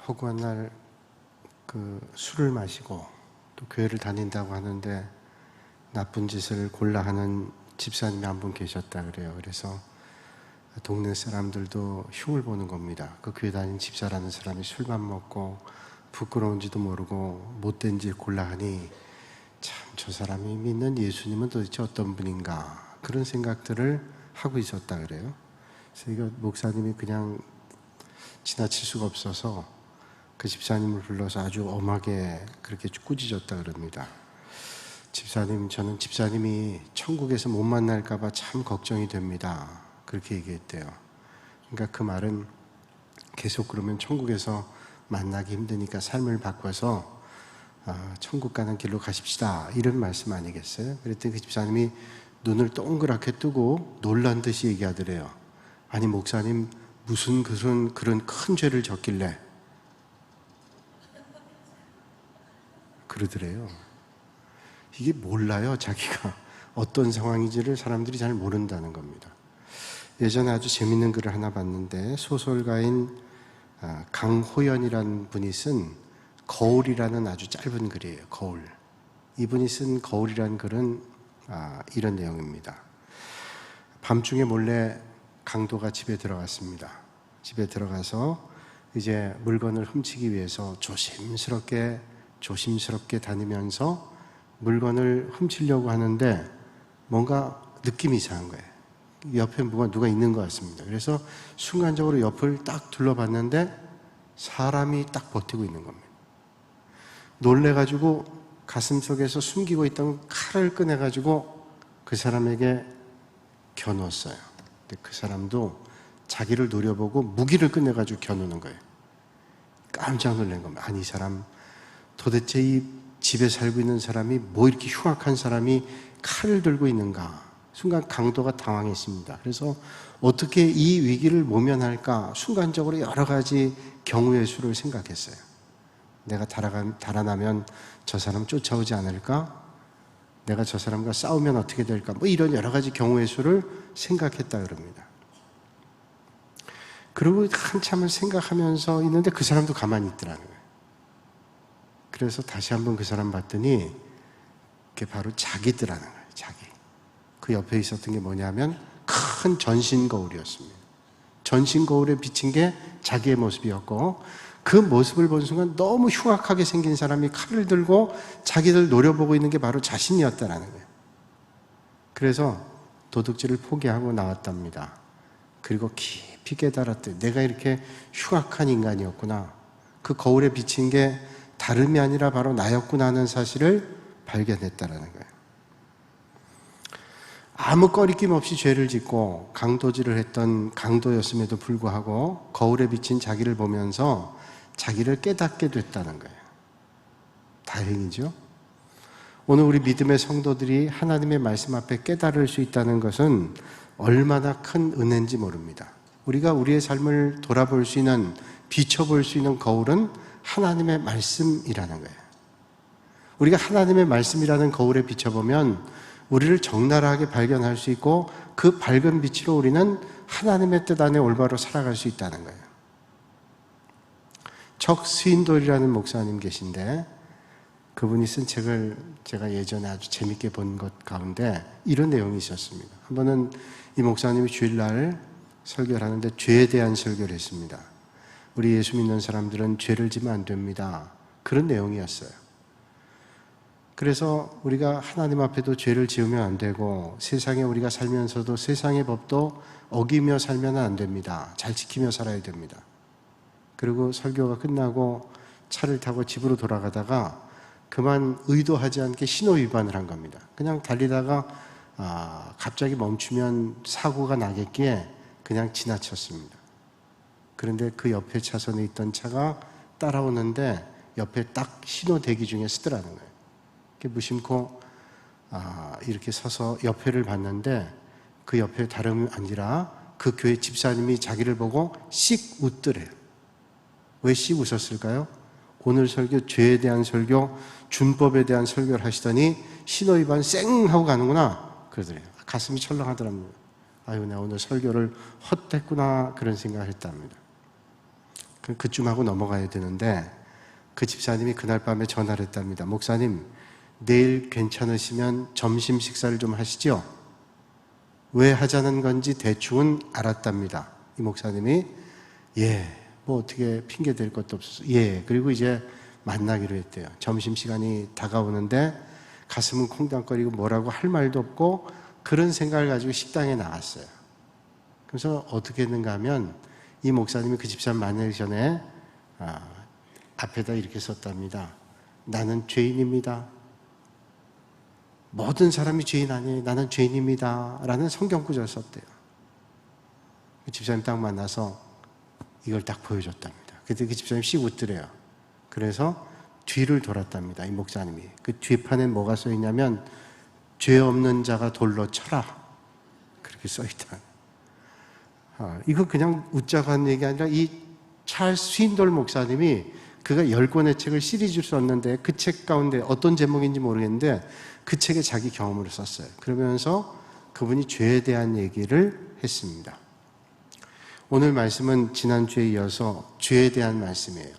허구한 날 술을 마시고 또 교회를 다닌다고 하는데 나쁜 짓을 골라 하는 집사님이 한 분 계셨다 그래요. 그래서 동네 사람들도 흉을 보는 겁니다. 그 교회 다니는 집사라는 사람이 술만 먹고 부끄러운지도 모르고 못된 짓 골라 하니 참 저 사람이 믿는 예수님은 도대체 어떤 분인가, 그런 생각들을 하고 있었다 그래요. 그래서 이거 목사님이 그냥 지나칠 수가 없어서 그 집사님을 불러서 아주 엄하게 그렇게 꾸짖었다 그럽니다. 집사님, 저는 집사님이 천국에서 못 만날까봐 참 걱정이 됩니다. 그렇게 얘기했대요. 그러니까 그 말은 계속 그러면 천국에서 만나기 힘드니까 삶을 바꿔서 천국 가는 길로 가십시다, 이런 말씀 아니겠어요? 그랬더니 그 집사님이 눈을 동그랗게 뜨고 놀란 듯이 얘기하더래요. 아니 목사님, 무슨 그런 큰 죄를 졌길래 그러더래요. 이게 몰라요. 자기가 어떤 상황인지를 사람들이 잘 모른다는 겁니다. 예전에 아주 재밌는 글을 하나 봤는데, 소설가인 강호연이라는 분이 쓴 거울이라는 아주 짧은 글이에요. 거울. 이분이 쓴 거울이라는 글은 이런 내용입니다. 밤중에 몰래 강도가 집에 들어갔습니다. 집에 들어가서 이제 물건을 훔치기 위해서 조심스럽게 다니면서 물건을 훔치려고 하는데 뭔가 느낌이 이상한 거예요. 옆에 누가 있는 것 같습니다. 그래서 순간적으로 옆을 딱 둘러봤는데 사람이 딱 버티고 있는 겁니다. 놀래가지고 가슴속에서 숨기고 있던 칼을 꺼내가지고 그 사람에게 겨누었어요. 근데 그 사람도 자기를 노려보고 무기를 꺼내가지고 겨누는 거예요. 깜짝 놀란 겁니다. 아니 이 사람 도대체 이 집에 살고 있는 사람이 뭐 이렇게 흉악한 사람이 칼을 들고 있는가. 순간 강도가 당황했습니다. 그래서 어떻게 이 위기를 모면할까 순간적으로 여러 가지 경우의 수를 생각했어요. 내가 달아나면 저 사람 쫓아오지 않을까? 내가 저 사람과 싸우면 어떻게 될까? 뭐 이런 여러 가지 경우의 수를 생각했다 그럽니다. 그리고 한참을 생각하면서 있는데 그 사람도 가만히 있더라는 거예요. 그래서 다시 한번 그 사람 봤더니 그게 바로 자기더라는 거예요. 자기. 그 옆에 있었던 게 뭐냐면 큰 전신 거울이었습니다. 전신 거울에 비친 게 자기의 모습이었고, 그 모습을 본 순간 너무 흉악하게 생긴 사람이 칼을 들고 자기를 노려보고 있는 게 바로 자신이었다라는 거예요. 그래서 도둑질을 포기하고 나왔답니다. 그리고 깊이 깨달았대. 내가 이렇게 흉악한 인간이었구나. 그 거울에 비친 게 다름이 아니라 바로 나였구나 하는 사실을 발견했다라는 거예요. 아무 꺼리낌 없이 죄를 짓고 강도질을 했던 강도였음에도 불구하고 거울에 비친 자기를 보면서 자기를 깨닫게 됐다는 거예요. 다행이죠? 오늘 우리 믿음의 성도들이 하나님의 말씀 앞에 깨달을 수 있다는 것은 얼마나 큰 은혜인지 모릅니다. 우리가 우리의 삶을 돌아볼 수 있는, 비춰볼 수 있는 거울은 하나님의 말씀이라는 거예요. 우리가 하나님의 말씀이라는 거울에 비춰보면 우리를 적나라하게 발견할 수 있고, 그 밝은 빛으로 우리는 하나님의 뜻 안에 올바로 살아갈 수 있다는 거예요. 척 스윈돌이라는 목사님 계신데, 그분이 쓴 책을 제가 예전에 아주 재밌게 본 것 가운데 이런 내용이 있었습니다. 한 번은 이 목사님이 주일날 설교를 하는데 죄에 대한 설교를 했습니다. 우리 예수 믿는 사람들은 죄를 지면 안 됩니다. 그런 내용이었어요. 그래서 우리가 하나님 앞에도 죄를 지으면 안 되고, 세상에 우리가 살면서도 세상의 법도 어기며 살면 안 됩니다. 잘 지키며 살아야 됩니다. 그리고 설교가 끝나고 차를 타고 집으로 돌아가다가 그만 의도하지 않게 신호 위반을 한 겁니다. 그냥 달리다가 갑자기 멈추면 사고가 나겠기에 그냥 지나쳤습니다. 그런데 그 옆에 차선에 있던 차가 따라오는데 옆에 딱 신호 대기 중에 쓰더라는 거예요. 이렇게 무심코 이렇게 서서 옆에를 봤는데 그 옆에 다름 아니라 그 교회 집사님이 자기를 보고 씩 웃더래요. 왜 씩 웃었을까요? 오늘 설교, 죄에 대한 설교, 준법에 대한 설교를 하시더니 신호 위반 쌩 하고 가는구나 그러더래요. 가슴이 철렁하더랍니다. 아유, 내가 오늘 설교를 헛됐구나, 그런 생각을 했답니다. 그쯤 하고 넘어가야 되는데 그 집사님이 그날 밤에 전화를 했답니다. 목사님, 내일 괜찮으시면 점심 식사를 좀 하시죠? 왜 하자는 건지 대충은 알았답니다. 이 목사님이 뭐 어떻게 핑계 댈 것도 없어서 그리고 이제 만나기로 했대요. 점심시간이 다가오는데 가슴은 콩닥거리고 뭐라고 할 말도 없고 그런 생각을 가지고 식당에 나갔어요. 그래서 어떻게 했는가 하면 이 목사님이 그 집사님 만나기 전에 앞에다 이렇게 썼답니다. 나는 죄인입니다. 모든 사람이 죄인 아니에요. 나는 죄인입니다. 라는 성경구절을 썼대요. 그 집사님 딱 만나서 이걸 딱 보여줬답니다. 그때 그 집사님 씩 웃더래요. 그래서 뒤를 돌았답니다. 이 목사님이. 그 뒤판에 뭐가 써있냐면 죄 없는 자가 돌로 쳐라. 그렇게 써있다. 이거 그냥 웃자고 하는 얘기 아니라 이 찰스 스윈돌 목사님이 그가 10권의 책을 시리즈로 썼는데 그 책 가운데 어떤 제목인지 모르겠는데 그 책에 자기 경험으로 썼어요. 그러면서 그분이 죄에 대한 얘기를 했습니다. 오늘 말씀은 지난주에 이어서 죄에 대한 말씀이에요.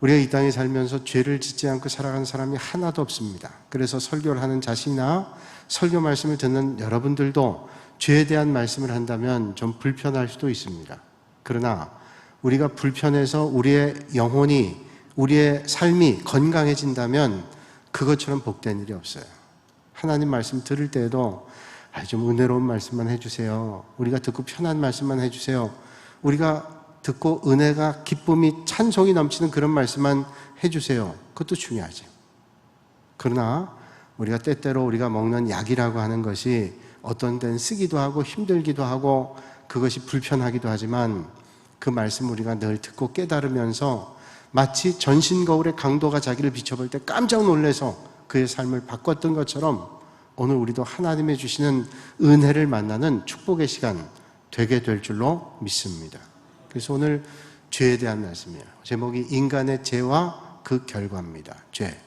우리가 이 땅에 살면서 죄를 짓지 않고 살아가는 사람이 하나도 없습니다. 그래서 설교를 하는 자신이나 설교 말씀을 듣는 여러분들도 죄에 대한 말씀을 한다면 좀 불편할 수도 있습니다. 그러나 우리가 불편해서 우리의 영혼이, 우리의 삶이 건강해진다면 그것처럼 복된 일이 없어요. 하나님 말씀 들을 때에도 좀 은혜로운 말씀만 해주세요. 우리가 듣고 편한 말씀만 해주세요. 우리가 듣고 은혜가, 기쁨이, 찬송이 넘치는 그런 말씀만 해주세요. 그것도 중요하죠. 그러나 우리가 때때로 우리가 먹는 약이라고 하는 것이 어떤 데는 쓰기도 하고 힘들기도 하고 그것이 불편하기도 하지만 그 말씀 우리가 늘 듣고 깨달으면서 마치 전신 거울의 강도가 자기를 비춰볼 때 깜짝 놀라서 그의 삶을 바꿨던 것처럼 오늘 우리도 하나님의 주시는 은혜를 만나는 축복의 시간 되게 될 줄로 믿습니다. 그래서 오늘 죄에 대한 말씀이에요. 제목이 인간의 죄와 그 결과입니다. 죄.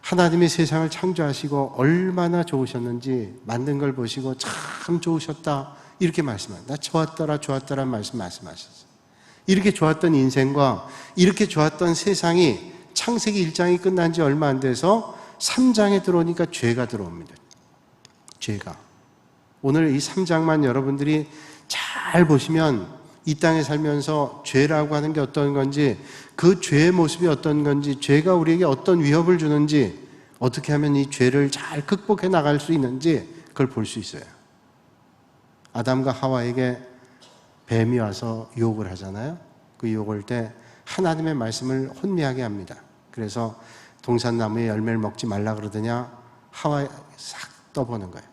하나님이 세상을 창조하시고 얼마나 좋으셨는지 만든 걸 보시고 참 좋으셨다 이렇게 말씀합니다. 나 좋았더라 말씀하셨어요. 이렇게 좋았던 인생과 이렇게 좋았던 세상이 창세기 1장이 끝난 지 얼마 안 돼서 3장에 들어오니까 죄가 들어옵니다. 죄가. 오늘 이 3장만 여러분들이 잘 보시면 이 땅에 살면서 죄라고 하는 게 어떤 건지, 그 죄의 모습이 어떤 건지, 죄가 우리에게 어떤 위협을 주는지, 어떻게 하면 이 죄를 잘 극복해 나갈 수 있는지 그걸 볼 수 있어요. 아담과 하와에게 뱀이 와서 유혹을 하잖아요. 그 유혹할 때 하나님의 말씀을 혼미하게 합니다. 그래서 동산나무의 열매를 먹지 말라 그러더냐 하와 싹 떠보는 거예요.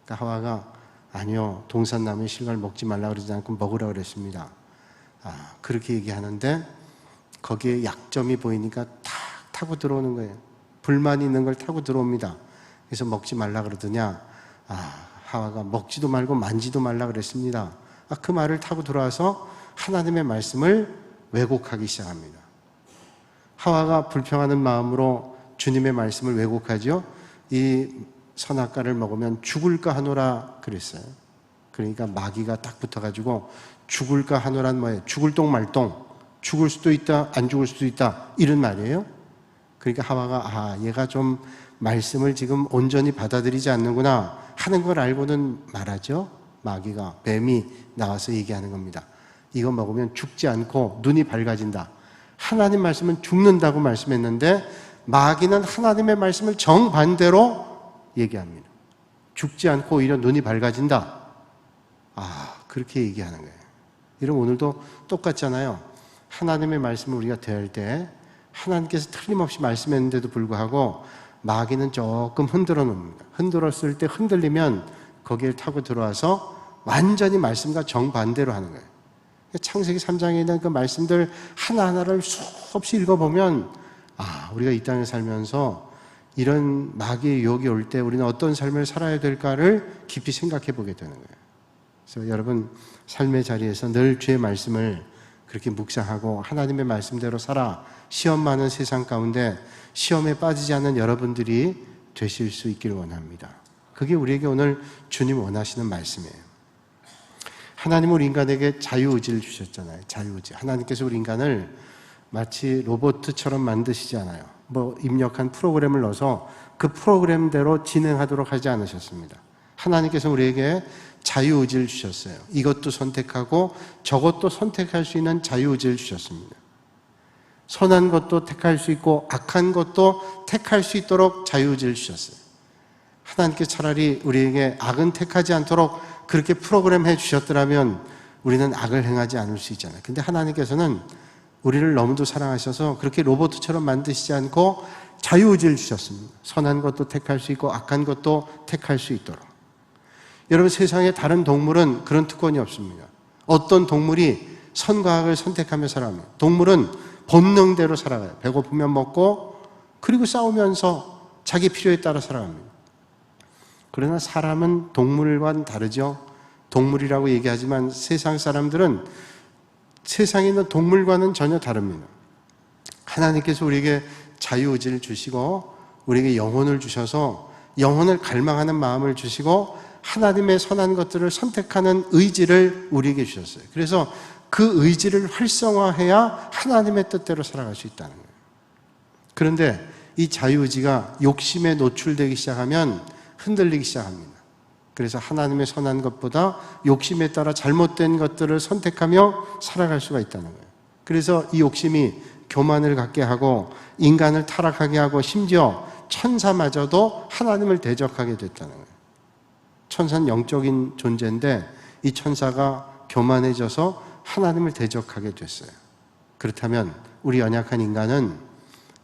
그러니까 하와가 아니요, 동산나무의 실과를 먹지 말라 그러지 않고 먹으라 그랬습니다. 그렇게 얘기하는데 거기에 약점이 보이니까 탁 타고 들어오는 거예요. 불만이 있는 걸 타고 들어옵니다. 그래서 먹지 말라 그러더냐 하와가 먹지도 말고 만지도 말라 그랬습니다. 그 말을 타고 들어와서 하나님의 말씀을 왜곡하기 시작합니다. 하와가 불평하는 마음으로 주님의 말씀을 왜곡하죠. 이 선악과를 먹으면 죽을까 하노라 그랬어요. 그러니까 마귀가 딱 붙어가지고 죽을까 하노란 뭐예요? 죽을 똥 말똥, 죽을 수도 있다 안 죽을 수도 있다 이런 말이에요. 그러니까 하와가 얘가 좀 말씀을 지금 온전히 받아들이지 않는구나 하는 걸 알고는 말하죠. 마귀가, 뱀이 나와서 얘기하는 겁니다. 이거 먹으면 죽지 않고 눈이 밝아진다. 하나님 말씀은 죽는다고 말씀했는데 마귀는 하나님의 말씀을 정반대로 얘기합니다. 죽지 않고 오히려 눈이 밝아진다. 그렇게 얘기하는 거예요. 이런 오늘도 똑같잖아요. 하나님의 말씀을 우리가 대할 때 하나님께서 틀림없이 말씀했는데도 불구하고 마귀는 조금 흔들어 놓습니다. 흔들었을 때 흔들리면 거기에 타고 들어와서 완전히 말씀과 정반대로 하는 거예요. 창세기 3장에 있는 그 말씀들 하나하나를 수없이 읽어보면 우리가 이 땅에 살면서 이런 마귀의 유혹이 올 때 우리는 어떤 삶을 살아야 될까를 깊이 생각해 보게 되는 거예요. 그래서 여러분 삶의 자리에서 늘 주의 말씀을 그렇게 묵상하고 하나님의 말씀대로 살아 시험 많은 세상 가운데 시험에 빠지지 않는 여러분들이 되실 수 있기를 원합니다. 그게 우리에게 오늘 주님 원하시는 말씀이에요. 하나님은 우리 인간에게 자유의지를 주셨잖아요. 자유의지. 하나님께서 우리 인간을 마치 로봇처럼 만드시지 않아요. 입력한 프로그램을 넣어서 그 프로그램대로 진행하도록 하지 않으셨습니다. 하나님께서 우리에게 자유의지를 주셨어요. 이것도 선택하고 저것도 선택할 수 있는 자유의지를 주셨습니다. 선한 것도 택할 수 있고 악한 것도 택할 수 있도록 자유의지를 주셨어요. 하나님께 차라리 우리에게 악은 택하지 않도록 그렇게 프로그램해 주셨더라면 우리는 악을 행하지 않을 수 있잖아요. 근데 하나님께서는 우리를 너무도 사랑하셔서 그렇게 로봇처럼 만드시지 않고 자유의지를 주셨습니다. 선한 것도 택할 수 있고 악한 것도 택할 수 있도록. 여러분, 세상에 다른 동물은 그런 특권이 없습니다. 어떤 동물이 선과 악을 선택하며 살아갑니다. 동물은 본능대로 살아가요. 배고프면 먹고 그리고 싸우면서 자기 필요에 따라 살아갑니다. 그러나 사람은 동물과는 다르죠. 동물이라고 얘기하지만 세상 사람들은 세상에 있는 동물과는 전혀 다릅니다. 하나님께서 우리에게 자유의지를 주시고 우리에게 영혼을 주셔서 영혼을 갈망하는 마음을 주시고 하나님의 선한 것들을 선택하는 의지를 우리에게 주셨어요. 그래서 그 의지를 활성화해야 하나님의 뜻대로 살아갈 수 있다는 거예요. 그런데 이 자유의지가 욕심에 노출되기 시작하면 흔들리기 시작합니다. 그래서 하나님의 선한 것보다 욕심에 따라 잘못된 것들을 선택하며 살아갈 수가 있다는 거예요. 그래서 이 욕심이 교만을 갖게 하고 인간을 타락하게 하고 심지어 천사마저도 하나님을 대적하게 됐다는 거예요. 천사는 영적인 존재인데 이 천사가 교만해져서 하나님을 대적하게 됐어요. 그렇다면 우리 연약한 인간은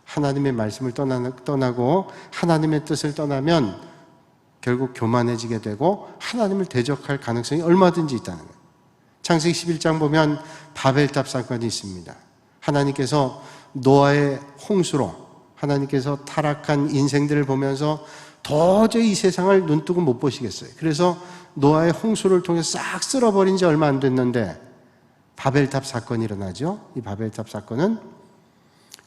하나님의 말씀을 떠나고 하나님의 뜻을 떠나면 결국 교만해지게 되고 하나님을 대적할 가능성이 얼마든지 있다는 거예요. 창세기 11장 보면 바벨탑 사건이 있습니다. 하나님께서 노아의 홍수로 하나님께서 타락한 인생들을 보면서 도저히 이 세상을 눈뜨고 못 보시겠어요. 그래서 노아의 홍수를 통해 싹 쓸어버린 지 얼마 안 됐는데 바벨탑 사건이 일어나죠. 이 바벨탑 사건은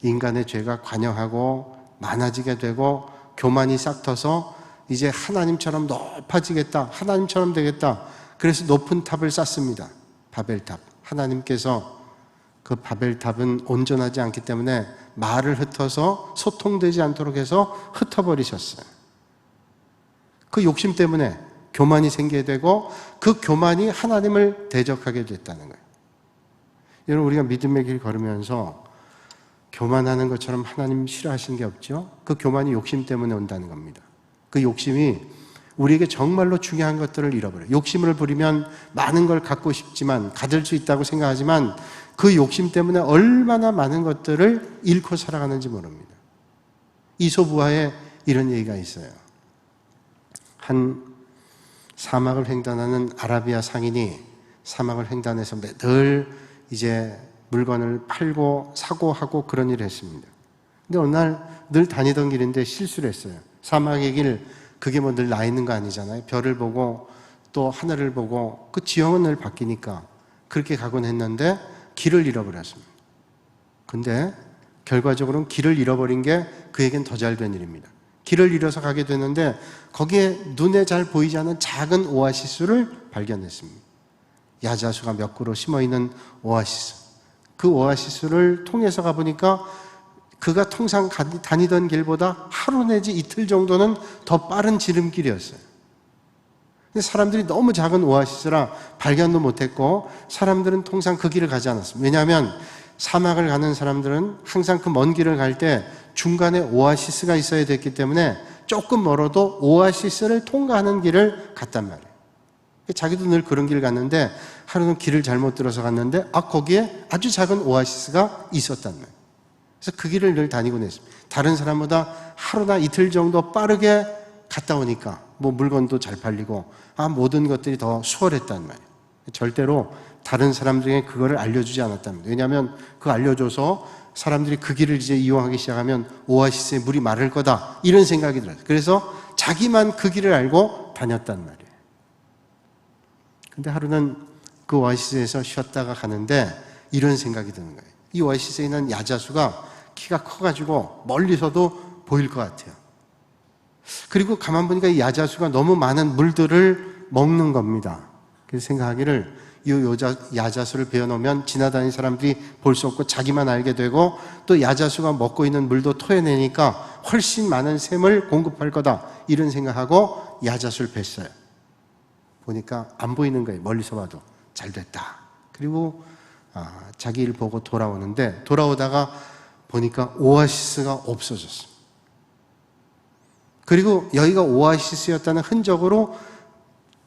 인간의 죄가 관영하고 많아지게 되고 교만이 싹 터서 이제 하나님처럼 높아지겠다, 하나님처럼 되겠다. 그래서 높은 탑을 쌓습니다. 바벨탑. 하나님께서 그 바벨탑은 온전하지 않기 때문에 말을 흩어서 소통되지 않도록 해서 흩어버리셨어요. 그 욕심 때문에 교만이 생기게 되고 그 교만이 하나님을 대적하게 됐다는 거예요. 여러분, 우리가 믿음의 길 걸으면서 교만하는 것처럼 하나님 싫어하시는 게 없죠? 그 교만이 욕심 때문에 온다는 겁니다. 그 욕심이 우리에게 정말로 중요한 것들을 잃어버려요. 욕심을 부리면 많은 걸 갖고 싶지만, 가질 수 있다고 생각하지만 그 욕심 때문에 얼마나 많은 것들을 잃고 살아가는지 모릅니다. 이솝우화에 이런 얘기가 있어요. 한 사막을 횡단하는 아라비아 상인이 사막을 횡단해서 늘 이제 물건을 팔고 사고 하고 그런 일을 했습니다. 근데 어느 날 늘 다니던 길인데 실수를 했어요. 사막의 길, 그게 뭐 늘 나 있는 거 아니잖아요. 별을 보고 또 하늘을 보고 그 지형은 늘 바뀌니까 그렇게 가곤 했는데 길을 잃어버렸습니다. 근데 결과적으로는 길을 잃어버린 게 그에겐 더 잘 된 일입니다. 길을 잃어서 가게 됐는데 거기에 눈에 잘 보이지 않는 작은 오아시스를 발견했습니다. 야자수가 몇 그루 심어있는 오아시스. 그 오아시스를 통해서 가보니까 그가 통상 다니던 길보다 하루 내지 이틀 정도는 더 빠른 지름길이었어요. 근데 사람들이 너무 작은 오아시스라 발견도 못했고 사람들은 통상 그 길을 가지 않았습니다. 왜냐하면 사막을 가는 사람들은 항상 그 먼 길을 갈 때 중간에 오아시스가 있어야 됐기 때문에 조금 멀어도 오아시스를 통과하는 길을 갔단 말이에요. 자기도 늘 그런 길을 갔는데 하루는 길을 잘못 들어서 갔는데 거기에 아주 작은 오아시스가 있었단 말이에요. 그래서 그 길을 늘 다니곤 했습니다. 다른 사람보다 하루나 이틀 정도 빠르게 갔다 오니까 뭐 물건도 잘 팔리고 모든 것들이 더 수월했단 말이에요. 절대로 다른 사람들에게 그거를 알려주지 않았답니다. 왜냐하면 그거 알려줘서 사람들이 그 길을 이제 이용하기 시작하면 오아시스에 물이 마를 거다 이런 생각이 들어요. 그래서 자기만 그 길을 알고 다녔단 말이에요. 근데 하루는 그 오아시스에서 쉬었다가 가는데 이런 생각이 드는 거예요. 이 오아시스에 있는 야자수가 키가 커가지고 멀리서도 보일 것 같아요. 그리고 가만 보니까 이 야자수가 너무 많은 물들을 먹는 겁니다. 그래서 생각하기를 야자수를 베어놓으면 지나다니는 사람들이 볼 수 없고 자기만 알게 되고, 또 야자수가 먹고 있는 물도 토해내니까 훨씬 많은 샘을 공급할 거다, 이런 생각하고 야자수를 뱄어요. 보니까 안 보이는 거예요. 멀리서 봐도. 잘 됐다. 그리고 자기 일 보고 돌아오는데, 돌아오다가 보니까 오아시스가 없어졌어요. 그리고 여기가 오아시스였다는 흔적으로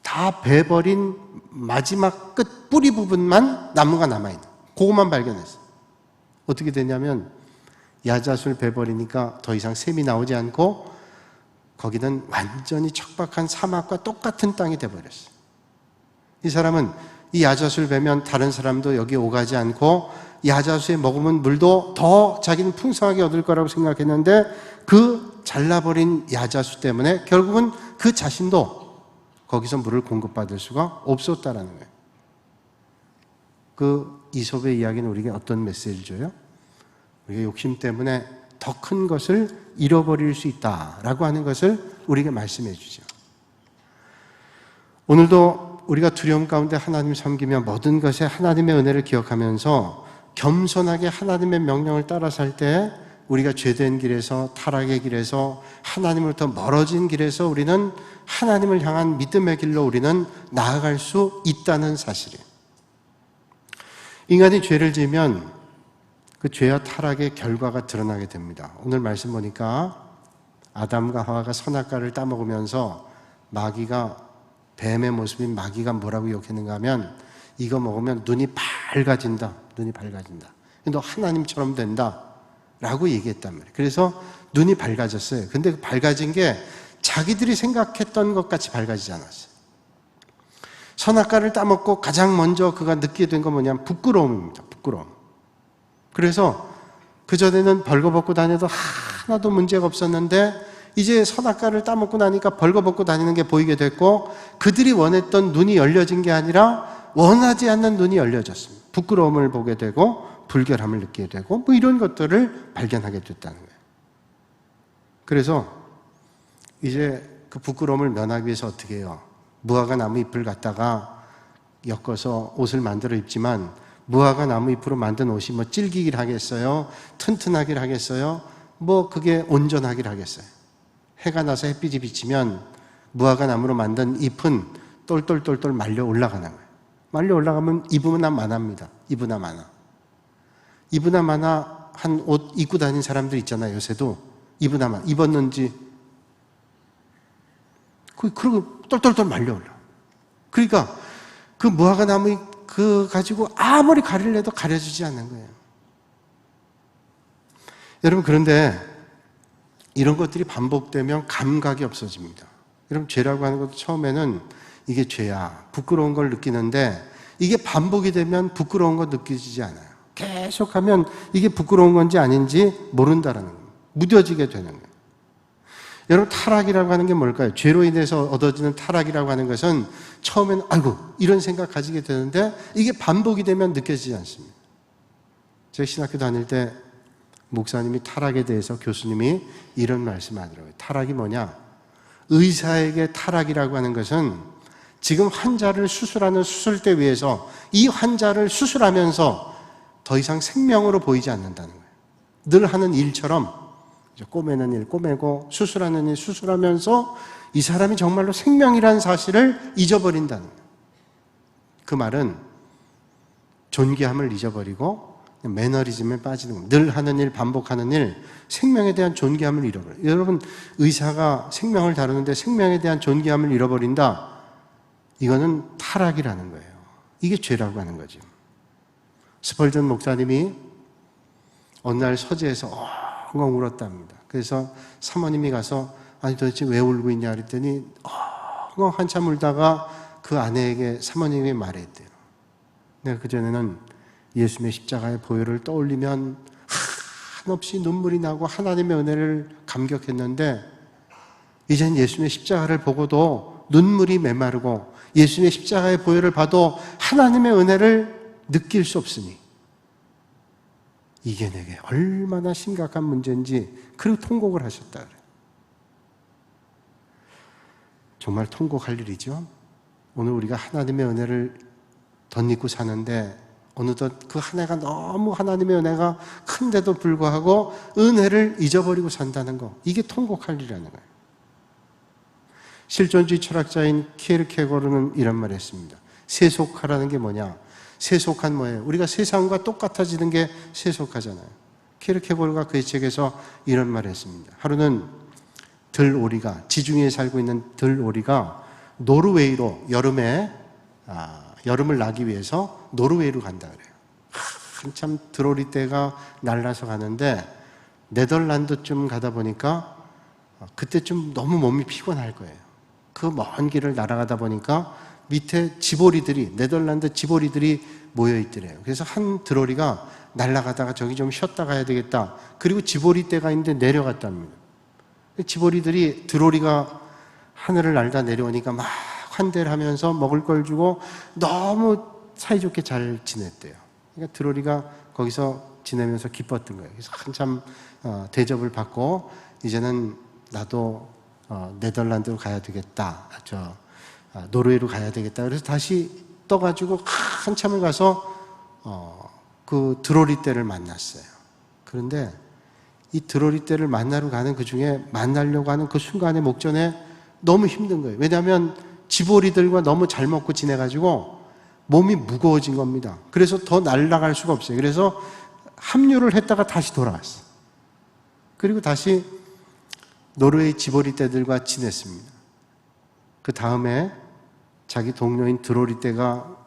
다 베버린 마지막 끝 뿌리 부분만 나무가 남아있는, 그것만 발견했어요. 어떻게 되냐면 야자수를 베버리니까 더 이상 샘이 나오지 않고 거기는 완전히 척박한 사막과 똑같은 땅이 돼버렸어요. 이 사람은 이 야자수를 베면 다른 사람도 여기 오가지 않고 야자수에 머금은 물도 더 자기는 풍성하게 얻을 거라고 생각했는데, 그 잘라버린 야자수 때문에 결국은 그 자신도 거기서 물을 공급받을 수가 없었다라는 거예요. 그 이솝의 이야기는 우리에게 어떤 메시지를 줘요? 우리가 욕심 때문에 더 큰 것을 잃어버릴 수 있다라고 하는 것을 우리에게 말씀해 주죠. 오늘도 우리가 두려움 가운데 하나님 섬기며 모든 것에 하나님의 은혜를 기억하면서 겸손하게 하나님의 명령을 따라 살 때, 우리가 죄된 길에서, 타락의 길에서, 하나님으로부터 멀어진 길에서 우리는 하나님을 향한 믿음의 길로 우리는 나아갈 수 있다는 사실이에요. 인간이 죄를 지으면 그 죄와 타락의 결과가 드러나게 됩니다. 오늘 말씀 보니까 아담과 하와가 선악과를 따먹으면서 마귀가, 뱀의 모습인 마귀가 뭐라고 욕했는가 하면, 이거 먹으면 눈이 밝아진다. 눈이 밝아진다. 너 하나님처럼 된다. 라고 얘기했단 말이에요. 그래서 눈이 밝아졌어요. 근데 그 밝아진 게 자기들이 생각했던 것 같이 밝아지지 않았어요. 선악과를 따먹고 가장 먼저 그가 느끼게 된 건 뭐냐면 부끄러움입니다. 부끄러움. 그래서 그전에는 벌거벗고 다녀도 하나도 문제가 없었는데, 이제 선악과를 따먹고 나니까 벌거벗고 다니는 게 보이게 됐고, 그들이 원했던 눈이 열려진 게 아니라 원하지 않는 눈이 열려졌습니다. 부끄러움을 보게 되고 불결함을 느끼게 되고 뭐 이런 것들을 발견하게 됐다는 거예요. 그래서 이제 그 부끄러움을 면하기 위해서 어떻게 해요? 무화과 나무 잎을 갖다가 엮어서 옷을 만들어 입지만, 무화과 나무 잎으로 만든 옷이 뭐 질기길 하겠어요? 튼튼하길 하겠어요? 뭐 그게 온전하길 하겠어요? 해가 나서 햇빛이 비치면 무화과 나무로 만든 잎은 똘똘똘똘 말려 올라가는 거예요. 말려 올라가면 입으나 마나입니다. 입으나 마나. 입으나 마나 한 옷 입고 다니는 사람들 있잖아요. 요새도 입으나 마나 입었는지 그리고 똘똘똘 말려 올라. 그러니까 그 무화과 나무 그 가지고 아무리 가리려도 가려지지 않는 거예요. 여러분, 그런데 이런 것들이 반복되면 감각이 없어집니다. 여러분, 죄라고 하는 것도 처음에는 이게 죄야, 부끄러운 걸 느끼는데, 이게 반복이 되면 부끄러운 거 느껴지지 않아요. 계속하면 이게 부끄러운 건지 아닌지 모른다라는 거예요. 무뎌지게 되는 거예요. 여러분, 타락이라고 하는 게 뭘까요? 죄로 인해서 얻어지는 타락이라고 하는 것은 처음에는 아이고 이런 생각 가지게 되는데, 이게 반복이 되면 느껴지지 않습니다. 제가 신학교 다닐 때 목사님이 타락에 대해서, 교수님이 이런 말씀을 하더라고요. 타락이 뭐냐? 의사에게 타락이라고 하는 것은 지금 환자를 수술하는 수술대 위에서 이 환자를 수술하면서 더 이상 생명으로 보이지 않는다는 거예요. 늘 하는 일처럼 꼬매는 일 꼬매고 수술하는 일 수술하면서 이 사람이 정말로 생명이라는 사실을 잊어버린다는 거예요. 그 말은 존귀함을 잊어버리고 매너리즘에 빠지는 겁니다. 늘 하는 일, 반복하는 일, 생명에 대한 존귀함을 잃어버려요. 여러분, 의사가 생명을 다루는데 생명에 대한 존귀함을 잃어버린다? 이거는 타락이라는 거예요. 이게 죄라고 하는 거죠. 스펄전 목사님이 어느 날 서재에서 엉엉 울었답니다. 그래서 사모님이 가서 아니 도대체 왜 울고 있냐 그랬더니 엉엉 한참 울다가 그 아내에게 사모님이 말했대요. 내가 그전에는 예수님의 십자가의 보혈을 떠올리면 한없이 눈물이 나고 하나님의 은혜를 감격했는데, 이젠 예수님의 십자가를 보고도 눈물이 메마르고 예수님의 십자가의 보혈을 봐도 하나님의 은혜를 느낄 수 없으니 이게 내게 얼마나 심각한 문제인지, 그리고 통곡을 하셨다 그래요. 정말 통곡할 일이죠. 오늘 우리가 하나님의 은혜를 덧입고 사는데 어느덧 그 한 해가 너무 하나님의 은혜가 큰데도 불구하고 은혜를 잊어버리고 산다는 거, 이게 통곡할 일이라는 거예요. 실존주의 철학자인 키에르케고르는 이런 말을 했습니다. 세속화라는 게 뭐냐? 세속한 뭐예요? 우리가 세상과 똑같아지는 게 세속화잖아요. 키에르케고르가 그의 책에서 이런 말을 했습니다. 하루는 들오리가, 지중해에 살고 있는 들오리가 노르웨이로 여름을 나기 위해서 노르웨이로 간다 그래요. 한참 들오리 떼가 날라서 가는데 네덜란드쯤 가다 보니까 그때쯤 너무 몸이 피곤할 거예요. 그 먼 길을 날아가다 보니까 밑에 지보리들이, 네덜란드 지보리들이 모여 있더래요. 그래서 한 들오리가 날아가다가 저기 좀 쉬었다 가야 되겠다. 그리고 지보리 떼가 있는데 내려갔답니다. 지보리들이 들오리가 하늘을 날다 내려오니까 막 환대를 하면서 먹을 걸 주고 너무 사이좋게 잘 지냈대요. 그러니까 들오리가 거기서 지내면서 기뻤던 거예요. 그래서 한참 대접을 받고 이제는 나도 네덜란드로 가야 되겠다. 노르웨이로 가야 되겠다. 그래서 다시 떠가지고 한참을 가서 그 들오리 떼를 만났어요. 그런데 이 들오리 떼를 만나러 가는 그 중에 만나려고 하는 그 순간의 목전에 너무 힘든 거예요. 왜냐하면 지보리들과 너무 잘 먹고 지내가지고 몸이 무거워진 겁니다. 그래서 더 날아갈 수가 없어요. 그래서 합류를 했다가 다시 돌아왔어요. 그리고 다시 노르웨이 지보리 떼들과 지냈습니다. 그 다음에 자기 동료인 들오리 떼가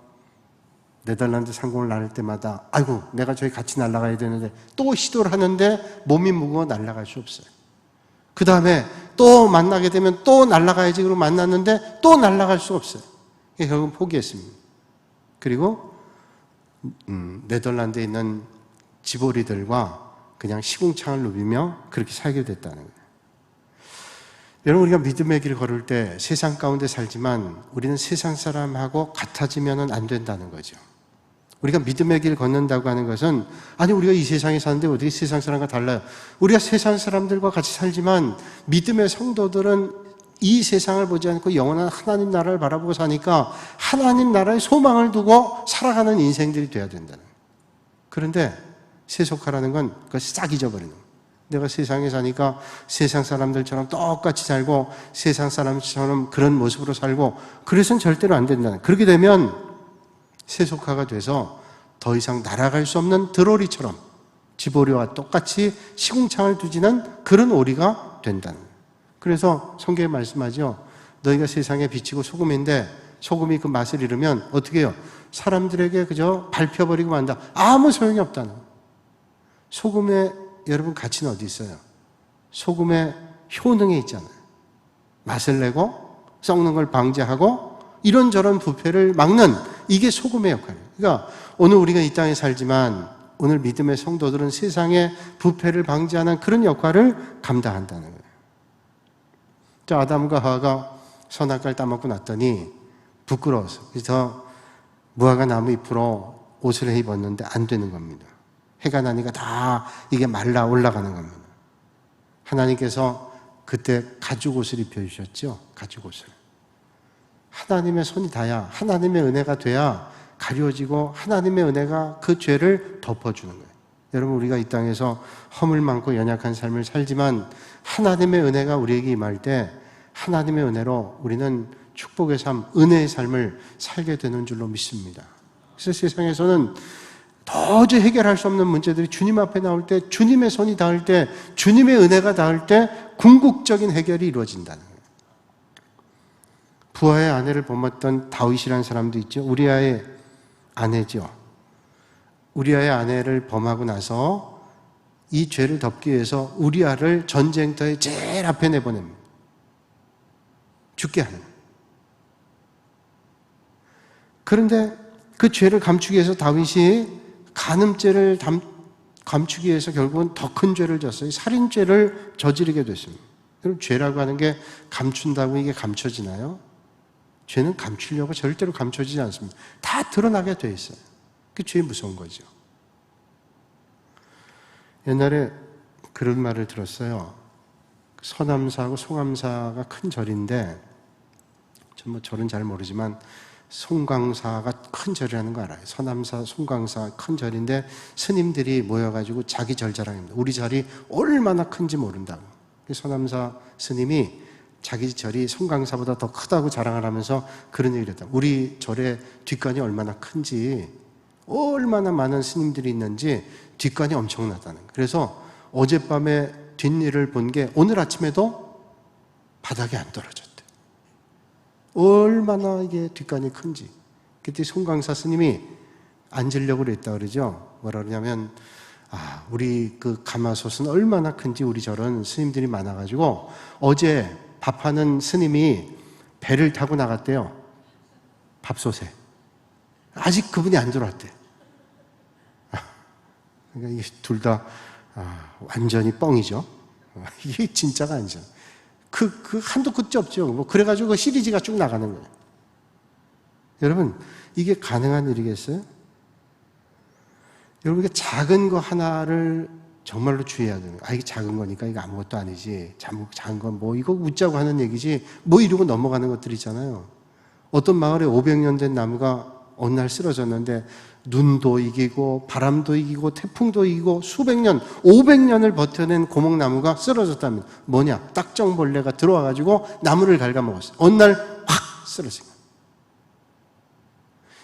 네덜란드 상공을 나를 때마다 아이고 내가 저기 같이 날아가야 되는데 또 시도를 하는데 몸이 무거워 날아갈 수 없어요. 그 다음에 또 만나게 되면 또 날아가야지 그러고 만났는데 또 날아갈 수 없어요. 결국은 포기했습니다. 그리고 네덜란드에 있는 지보리들과 그냥 시궁창을 누비며 그렇게 살게 됐다는 거예요. 여러분, 우리가 믿음의 길 걸을 때 세상 가운데 살지만 우리는 세상 사람하고 같아지면 안 된다는 거죠. 우리가 믿음의 길 걷는다고 하는 것은 아니 우리가 이 세상에 사는데 어떻게 세상 사람과 달라요? 우리가 세상 사람들과 같이 살지만 믿음의 성도들은 이 세상을 보지 않고 영원한 하나님 나라를 바라보고 사니까 하나님 나라에 소망을 두고 살아가는 인생들이 돼야 된다는 거예요. 그런데 세속화라는 건 그걸 싹 잊어버리는 거예요. 내가 세상에 사니까 세상 사람들처럼 똑같이 살고 세상 사람처럼 그런 모습으로 살고 그래서는 절대로 안 된다는 거예요. 그렇게 되면 세속화가 돼서 더 이상 날아갈 수 없는 들오리처럼 지보리와 똑같이 시궁창을 두지는 그런 오리가 된다는 거예요. 그래서 성경에 말씀하죠. 너희가 세상에 비치고 소금인데 소금이 그 맛을 잃으면 어떻게 해요? 사람들에게 그저 밟혀버리고 만다. 아무 소용이 없다는 거예요. 소금의 여러분 가치는 어디 있어요? 소금의 효능에 있잖아요. 맛을 내고 썩는 걸 방지하고 이런저런 부패를 막는 이게 소금의 역할이에요. 그러니까 오늘 우리가 이 땅에 살지만 오늘 믿음의 성도들은 세상의 부패를 방지하는 그런 역할을 감당한다는 거예요. 아담과 하와가 선악과를 따먹고 났더니 부끄러워서 그래서 무화과 나무 잎으로 옷을 해 입었는데 안 되는 겁니다. 해가 나니까 다 이게 말라 올라가는 겁니다. 하나님께서 그때 가죽옷을 입혀주셨죠. 가죽옷을. 하나님의 손이 닿아야 하나님의 은혜가 돼야 가려지고 하나님의 은혜가 그 죄를 덮어주는 거예요. 여러분 우리가 이 땅에서 허물 많고 연약한 삶을 살지만 하나님의 은혜가 우리에게 임할 때 하나님의 은혜로 우리는 축복의 삶, 은혜의 삶을 살게 되는 줄로 믿습니다. 그래서 세상에서는 도저히 해결할 수 없는 문제들이 주님 앞에 나올 때, 주님의 손이 닿을 때, 주님의 은혜가 닿을 때 궁극적인 해결이 이루어진다는 거예요. 부하의 아내를 범했던 다윗이라는 사람도 있죠. 우리아의 아내죠. 우리아의 아내를 범하고 나서 이 죄를 덮기 위해서 우리아를 전쟁터에 제일 앞에 내보냅니다. 죽게 하는 거예요. 그런데 그 죄를 감추기 위해서 다윗이 간음죄를 감추기 위해서 결국은 더 큰 죄를 졌어요. 살인죄를 저지르게 됐습니다. 그럼 죄라고 하는 게 감춘다고 이게 감춰지나요? 죄는 감추려고 절대로 감춰지지 않습니다. 다 드러나게 돼 있어요. 그게 죄의 무서운 거죠. 옛날에 그런 말을 들었어요. 서남사하고 송암사가 큰 절인데 전 절은 잘 모르지만 송광사가 큰 절이라는 거 알아요. 서남사, 송광사 큰 절인데 스님들이 모여가지고 자기 절 자랑합니다. 우리 절이 얼마나 큰지 모른다고. 서남사 스님이 자기 절이 송광사보다 더 크다고 자랑을 하면서 그런 얘기를 했다. 우리 절의 뒷간이 얼마나 큰지, 얼마나 많은 스님들이 있는지 뒷간이 엄청나다는 거예요. 그래서 어젯밤에 뒷일을 본 게 오늘 아침에도 바닥에 안 떨어졌대. 얼마나 이게 뒷간이 큰지. 그때 송광사 스님이 앉으려고 그랬다 그러죠. 뭐라 그러냐면, 우리 그 가마솥은 얼마나 큰지 우리 절은 스님들이 많아가지고 어제 밥하는 스님이 배를 타고 나갔대요. 밥솥에. 아직 그분이 안 들어왔대. 그러니까 이게 둘 다 완전히 뻥이죠. 이게 진짜가 아니죠. 한도 끝이 없죠. 뭐 그래가지고 그 시리즈가 쭉 나가는 거예요. 여러분, 이게 가능한 일이겠어요? 여러분, 이게 작은 거 하나를 정말로 주의해야 되는 거예요. 이게 작은 거니까 이거 아무것도 아니지. 작은 건 뭐 이거 웃자고 하는 얘기지. 뭐 이러고 넘어가는 것들 있잖아요. 어떤 마을에 500년 된 나무가 어느 날 쓰러졌는데 눈도 이기고 바람도 이기고 태풍도 이기고 수백 년, 500년을 버텨낸 고목나무가 쓰러졌다면 뭐냐? 딱정벌레가 들어와가지고 나무를 갉아먹었어요. 어느 날 확 쓰러진 거예요.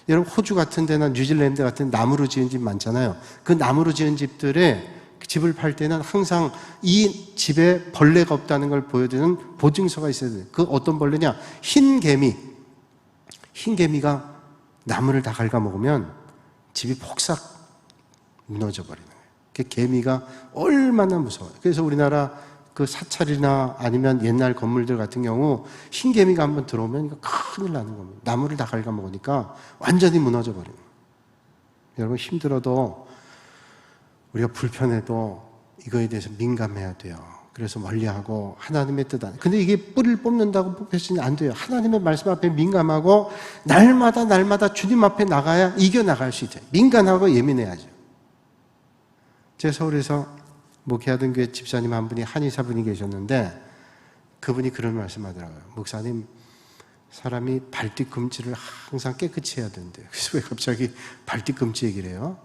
여러분, 호주 같은 데나 뉴질랜드 같은 나무로 지은 집 많잖아요. 그 나무로 지은 집들의 집을 팔 때는 항상 이 집에 벌레가 없다는 걸 보여주는 보증서가 있어야 돼요. 그 어떤 벌레냐? 흰개미. 흰개미가 나무를 다 갉아먹으면 집이 폭삭 무너져 버리는 거예요. 그 개미가 얼마나 무서워요. 그래서 우리나라 그 사찰이나 아니면 옛날 건물들 같은 경우 흰개미가 한번 들어오면 이거 큰일 나는 겁니다. 나무를 다 갉아먹으니까 완전히 무너져 버리는 거예요. 여러분, 힘들어도 우리가 불편해도 이거에 대해서 민감해야 돼요. 그래서 멀리하고 하나님의 뜻 안에. 근데 이게 뿌리를 뽑는다고 뽑혔으니 안 돼요. 하나님의 말씀 앞에 민감하고 날마다 주님 앞에 나가야 이겨나갈 수 있어요. 민감하고 예민해야죠. 제가 서울에서 목회하던 교회 집사님 한 분이 한의사분이 계셨는데 그분이 그런 말씀 하더라고요. 목사님, 사람이 발뒤꿈치를 항상 깨끗이 해야 된대요. 그래서 왜 갑자기 발뒤꿈치 얘기를 해요?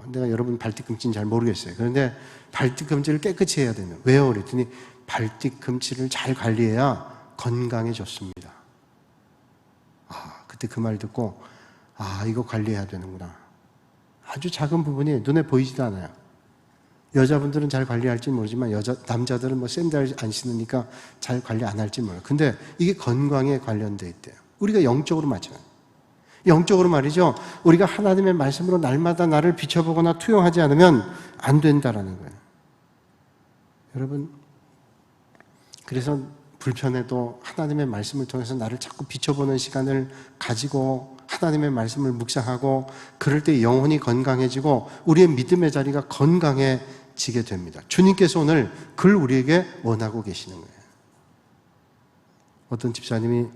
내가 여러분 발뒤꿈치는 잘 모르겠어요. 그런데 발뒤꿈치를 깨끗이 해야 되는. 왜요? 그랬더니 발뒤꿈치를 잘 관리해야 건강해졌습니다. 그때 그 말 듣고 이거 관리해야 되는구나. 아주 작은 부분이 눈에 보이지도 않아요. 여자분들은 잘 관리할지 모르지만 남자들은 뭐 샌들 안 신으니까 잘 관리 안 할지 몰라요. 근데 이게 건강에 관련돼 있대요. 우리가 영적으로 마찬가지예요. 영적으로 말이죠. 우리가 하나님의 말씀으로 날마다 나를 비춰보거나 투영하지 않으면 안 된다라는 거예요. 여러분, 그래서 불편해도 하나님의 말씀을 통해서 나를 자꾸 비춰보는 시간을 가지고 하나님의 말씀을 묵상하고 그럴 때 영혼이 건강해지고 우리의 믿음의 자리가 건강해지게 됩니다. 주님께서 오늘 그걸 우리에게 원하고 계시는 거예요. 어떤 집사님이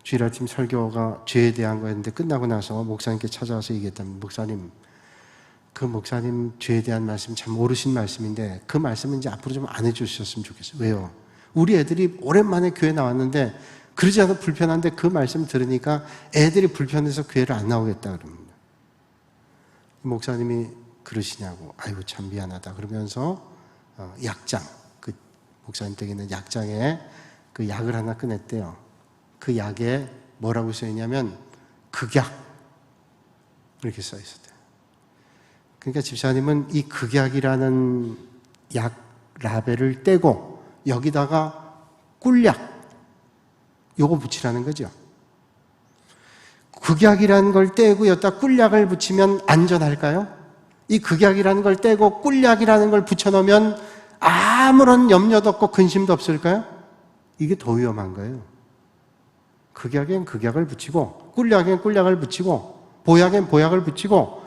주일 아침 설교가 죄에 대한 거였는데 끝나고 나서 목사님께 찾아와서 얘기했답니다. 목사님, 그 목사님 죄에 대한 말씀 참 옳으신 말씀인데 그 말씀은 이제 앞으로 좀 안 해주셨으면 좋겠어요. 왜요? 우리 애들이 오랜만에 교회 나왔는데 그러지 않아도 불편한데 그 말씀 들으니까 애들이 불편해서 교회를 안 나오겠다 그럽니다. 목사님이 그러시냐고. 아이고 참 미안하다 그러면서 약장, 그 목사님 댁에 있는 약장에 그 약을 하나 꺼냈대요. 그 약에 뭐라고 써있냐면 극약 이렇게 써있었대요. 그러니까 집사님은 이 극약이라는 약 라벨을 떼고 여기다가 꿀약 요거 붙이라는 거죠. 극약이라는 걸 떼고 여기다 꿀약을 붙이면 안전할까요? 이 극약이라는 걸 떼고 꿀약이라는 걸 붙여놓으면 아무런 염려도 없고 근심도 없을까요? 이게 더 위험한 거예요. 극약엔 극약을 붙이고 꿀약엔 꿀약을 붙이고 보약엔 보약을 붙이고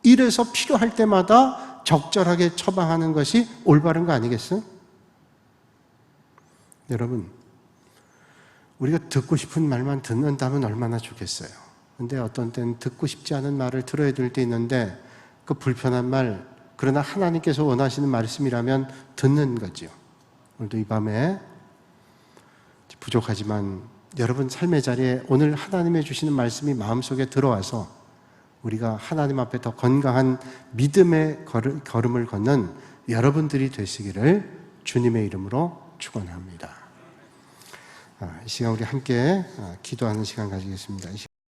이래서 필요할 때마다 적절하게 처방하는 것이 올바른 거 아니겠어요? 여러분, 우리가 듣고 싶은 말만 듣는다면 얼마나 좋겠어요. 근데 어떤 때는 듣고 싶지 않은 말을 들어야 될 때 있는데 그 불편한 말, 그러나 하나님께서 원하시는 말씀이라면 듣는 거죠. 오늘도 이 밤에 부족하지만 여러분 삶의 자리에 오늘 하나님의 주시는 말씀이 마음속에 들어와서 우리가 하나님 앞에 더 건강한 믿음의 걸음을 걷는 여러분들이 되시기를 주님의 이름으로 축원합니다. 이 시간 우리 함께 기도하는 시간 가지겠습니다.